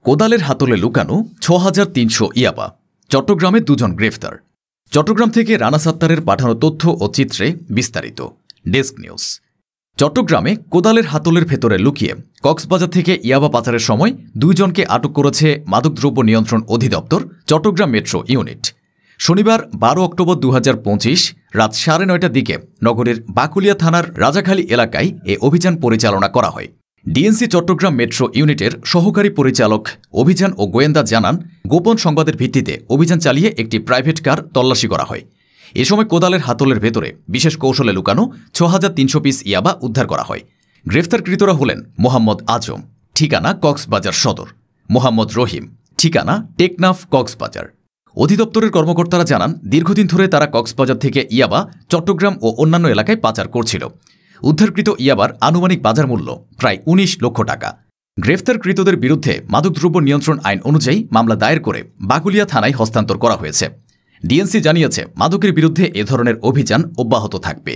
কোদালের হাতলে লুকানো ৬৩০০ ইয়াবা। চট্টগ্রামে দুজন গ্রেফতার। চট্টগ্রাম থেকে রানা সাত্তারের পাঠানো তথ্য ও চিত্রে বিস্তারিত। Desk news. চট্টগ্রামে কোদালের হাতলের ভেতরে লুকিয়ে কক্সবাজার থেকে ইয়াবা পাচারের সময় দুইজনকে আটক করেছে মাদকদ্রব্য নিয়ন্ত্রণ অধিদপ্তর চট্টগ্রাম মেট্রো ইউনিট। শনিবার ১২ অক্টোবর ২০২৫ রাত ৯:৩০টার দিকে নগরের বাকুলিয়া থানার রাজাখালী এলাকায় এ অভিযান পরিচালনা করা হয়। ডিএনসি চট্টগ্রাম মেট্রো ইউনিটের সহকারী পরিচালক অভিযান ও গোয়েন্দা জানান, গোপন সংবাদের ভিত্তিতে অভিযান চালিয়ে একটি প্রাইভেট কার তল্লাশি করা হয়। এ সময় কোদালের হাতলের ভেতরে বিশেষ কৌশলে লুকানো ৬৩০০ পিস ইয়াবা উদ্ধার করা হয়। গ্রেফতারকৃতরা হলেন মোহাম্মদ আজম, ঠিকানা কক্সবাজার সদর; মোহাম্মদ রহিম, ঠিকানা টেকনাফ, কক্সবাজার। অধিদপ্তরের কর্মকর্তারা জানান, দীর্ঘদিন ধরে তারা কক্সবাজার থেকে ইয়াবা চট্টগ্রাম ও অন্যান্য এলাকায় পাচার করছিল। উদ্ধারকৃত ইয়াবার আনুমানিক বাজার মূল্য প্রায় ১৯ লক্ষ টাকা। গ্রেফতারকৃতদের বিরুদ্ধে মাদকদ্রব্য নিয়ন্ত্রণ আইন অনুযায়ী মামলা দায়ের করে বাকুলিয়া থানায় হস্তান্তর করা হয়েছে। ডিএনসি জানিয়েছে, মাদকের বিরুদ্ধে এ ধরনের অভিযান অব্যাহত থাকবে।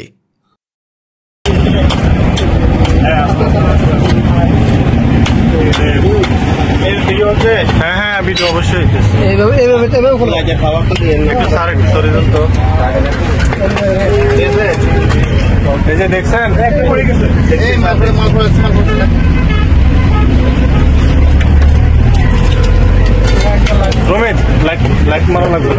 দেখছেন রোমিত লাইট মারা লাগবে।